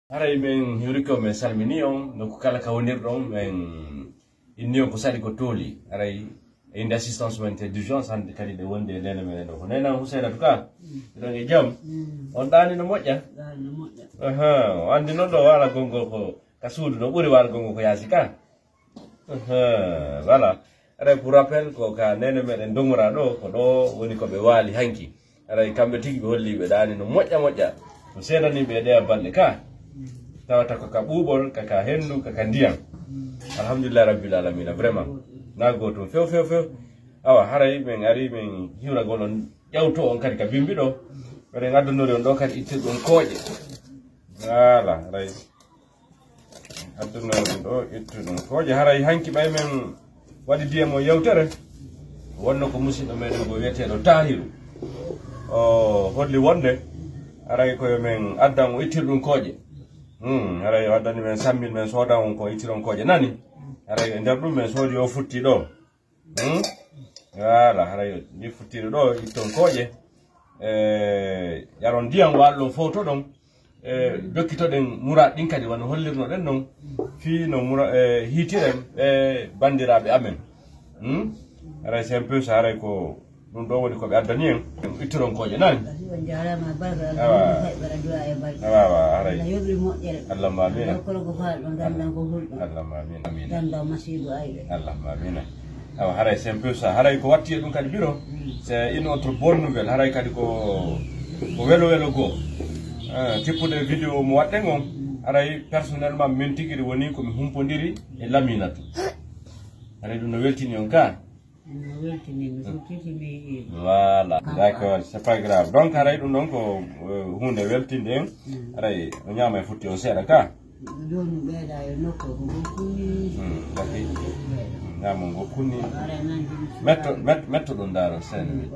Haray men yuriko men salmini on no ko kala ka wonirɗon men inni on ko sali ko toli haray inde assistance humanitaire d'urgence hande kadi de wonde nene men ɗo ko nena Husseina tuka ɗon e jam on ɗani no moƴƴa aha andi noon ɗo wala gongol ko ka suudu no ɓuuri wala gongol ko yaasi ka voilà haray pour rappel ko ka nene meɗen dongora ɗo ko ɗo woni koɓe waali hanki haray kamɓe tigi ɓe holli ɓe ɗani no moƴƴa ko seedaniɓe ɗe balɗe ka tawata ko ka ɓuuɓol kaka hendu kaka ndiyam alhamdulillah rabbil alamin vraiment na goto few awa haray men ari men hiwragol on ƴewto on kadi ka bimbiɗo ɓeɗen addunori on ɗo kadi ittirɗum kooƴe voilà haray addunori on ɗo ittirɗum kooƴe haray hanki ɓay men waɗi ndiyam o yewtere wonno ko musidɗo meɗen go wiyeteɗo Tahiru o holli wonde haray koyo men addan o ittirɗum kooƴe haray waddani men sammil men sodan on ko ittiron kooƴe nani haray nder ɗum men soodi o futti ɗo voilà haray ni futtiɗo ɗo itton kooƴe yaron ndiyam walɗon foto ɗon dokkitoɗen muraɗ ɗin kadi wano hollirnoɗen noon fi no hiitiren bandiraɓe amen haray c'est un peu ça haray ko ɗum ɗo woni koɓe addani en ittiron kooƴe nani awa haray allahma amina allahma amina awa haray c'est un peu ça haray ko watti e ɗum kadi biro c'est une autre bonne nouvelle haray kadi ko welo goo tippude vidéo mo waɗɗen on haray personnellement min tigiri woni komi humpodiri e Laminatu haray ɗum no weltini on ka voilà d'accord c'est pas grave donc haray ɗum ɗon ko hunde weltinde en haray o ñama e futti o seeɗa ka ñamo ngo kunni metto ɗum daro sene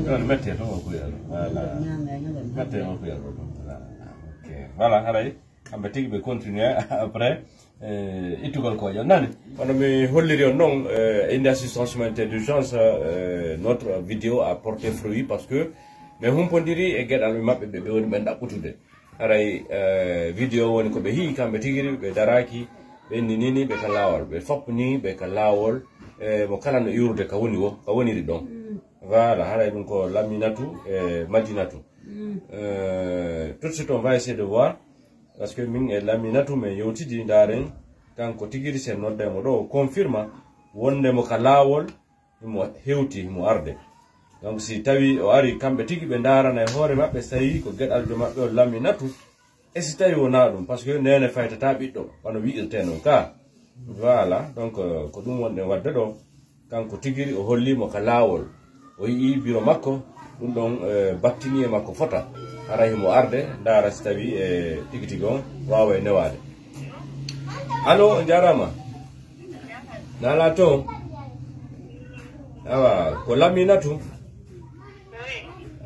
ɗon mette to o kuyal voilà mette o kuyal ɗo ɗum ok voilà haray kamɓe tigi ɓe continue après ittugol kooƴe nani kono mi holliri on noon inde assistance humanitaire d'urgence notre vidéo a porté fruit parce que mi humpodiri e gueɗal ɓe maɓɓe ɓe woni ɓen ɗaɓɓutude haray vidéo woni koɓe hii kamɓe tigiri ɓe daraki ɓe ninini ɓe ka lawol ɓe foppni ɓe ka lawol mo kala no iwrude ka woniri ɗon voilà haray ɗum ko Laminatu e Madinatu tout de suite on va essayer de voir parce que min e Laminatu men yewtidi daren kanko tigiri sen noddemo ɗo confirma wondemo ka lawol imo hewti imo arde donc si tawi o ari kamɓe tigi ɓe darana e hoore maɓɓe so tawi ko gueɗalɓe maɓɓe o Laminatu e si tawi wona ɗum par ce que nene faytata ɓiɗɗo wano wi'irte non ka voilà donc ko ɗum wonɗen wadde ɗo kanko tigiri o hollimo ka lawol o yii biro makko ɗum ɗon battini e makko fota haray himo arde dara si tawi e tigi on wawa e newade allo jarama nala to awa ko Laminatu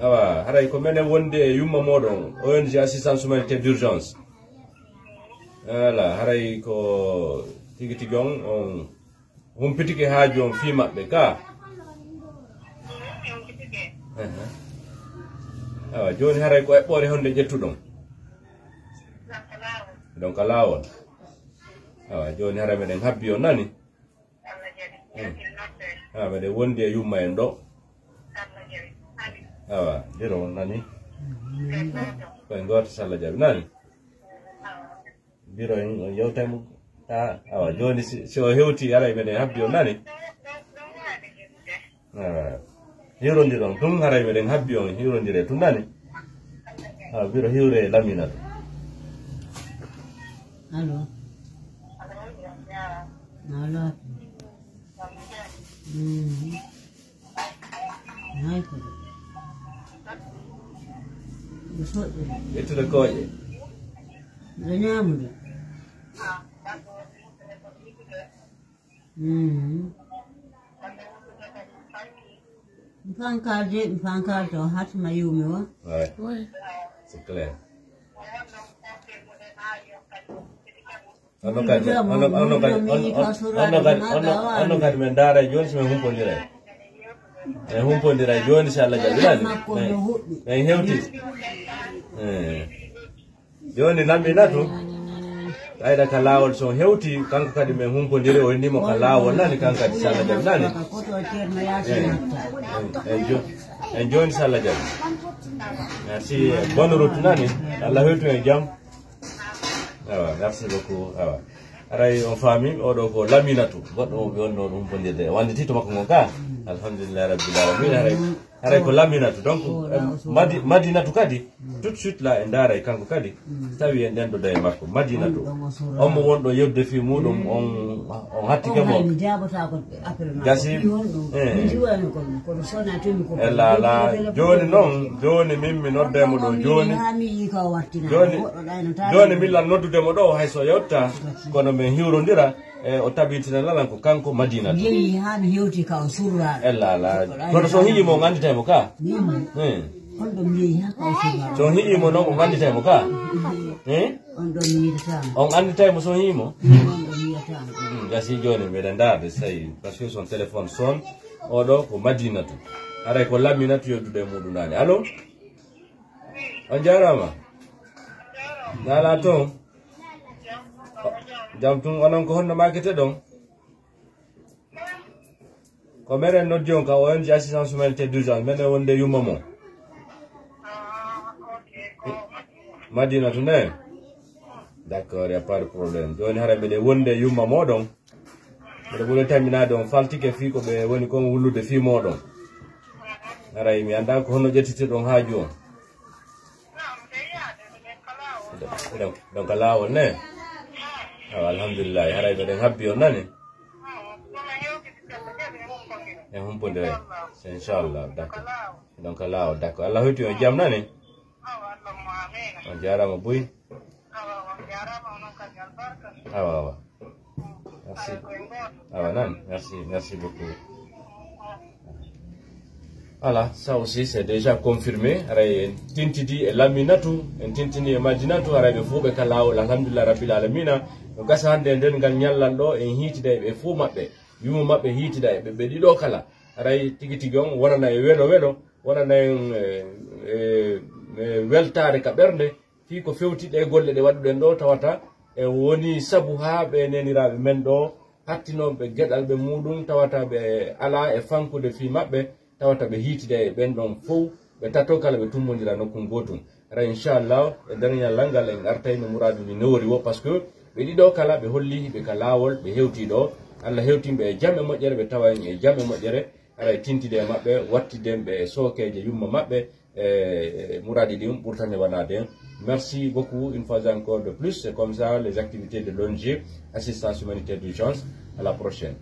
awa haray ko menen wonde e yumma moɗon ONG assistance humanitaire d'urgence voilà haray ko tigi on humpitike haaju on fi maɓɓe ka awa joni haray ko eɓɓore honde ƴettuɗon donc lawol awa joni haray meɗen habbi on nani awa meɗen wondi e yumma en ɗo awa diro on nani koye goto sallah jaaɓi nani biro en on yewtemo ta awa joni si o hewti haray meɗen habbi on nani awa hiwrodiron tum haray meɗen habbi on hiwrodire tum nani awa biro hiwre Laminatu allo ittude kooƴe ñamude mi fankarde o hatma yumi o ouais c'est clair ono kadi men daara joni so men humpodira joni so Allah jaɓi nani en hewti joni laminatu ayda ka lawol so hewti kanko kadi men humpodiri o ndimo ka lawol nani kanko kadi sala jam nani en joni sala jam merci bonne route nani Allah hewtu en jam merci beaucoup aray on famille oɗo ko laminatu goɗɗo o ɓe wonno ɗum humpodirde wanditi to makko gon ka alhamdulillah rabbil alamin haray ko laminatu donc madinatu kadi tout de suite là en daaray kanko kadi tawi en ɗen ɗo daye makko madinatu on mo wonɗo yebde fi muɗum on hattike mo gasi la joni noon joni min mi noddemo ɗo joni millan noddudemo ɗo hayso yewta kono min hiwrodira o tabitina lalan ko kanko madinatu kono so hiƴi mo ganditemo ka so hiƴimo noon o ganditemo ka on anditemo so hiƴimo gasi joni meɗen darde sayi par ce que son téléphone sonne oɗo ko madinatu aray ko laminatu yoddude muɗum nani allo on jarama nala toon jam tun onon ko honno makete ɗon ko meren noddi on ka ONG assistance humanitaire d'urgence menen wonde yumma mo madina to ne d'accord y a pas de problème joni hara mbeɗe wonde yumma moɗon mbeɗe ɓuuri taminade on faltike fi ko ɓe woni kon wullude fi moɗon aray mi anda ko honno ƴettite ɗon haaju on donc lawol ne alhamdulillah haray mbeɗen habbi on nani e humpodire inchallah d'accord donc lawol d'accord Allah hoyti on jam nani on jarama boy awa merci nani merci beaucoup. Voilà, ça aussi c'est déjà confirmé. Aray tintidi e laminatu, en tintini e madinatu, aray be fu be kalaw alhamdulillah rabbil alamin. Gasa hande nden gal nyallan do en hitida e fu mabbe, yumu mabbe hitida e be dido kala. Aray tigi on wonana e welo wonana en weltare ka bernde fi ko fewti de golle de waduden do tawata e woni sabu ha be nenirabe men do hattinobe gedal be mudum tawata be ala e fankude fi mabbe tawata be hitida e ben don fow be tato kala be tummondira nokkum gotum ra inchallah e dernier langal en artay no muradu ni newori wo parce que be dido kala be holli be kalawol be hewti do Allah hewtimbe e jamme mojjere be tawa en e jamme mojjere ara tintide mabbe wattidembe sokeje yumma mabbe muradi dim pourtane wanade. Merci beaucoup une fois encore de plus. C'est comme ça les activités de l'ONG Assistance Humanitaire d'Urgence. À la prochaine.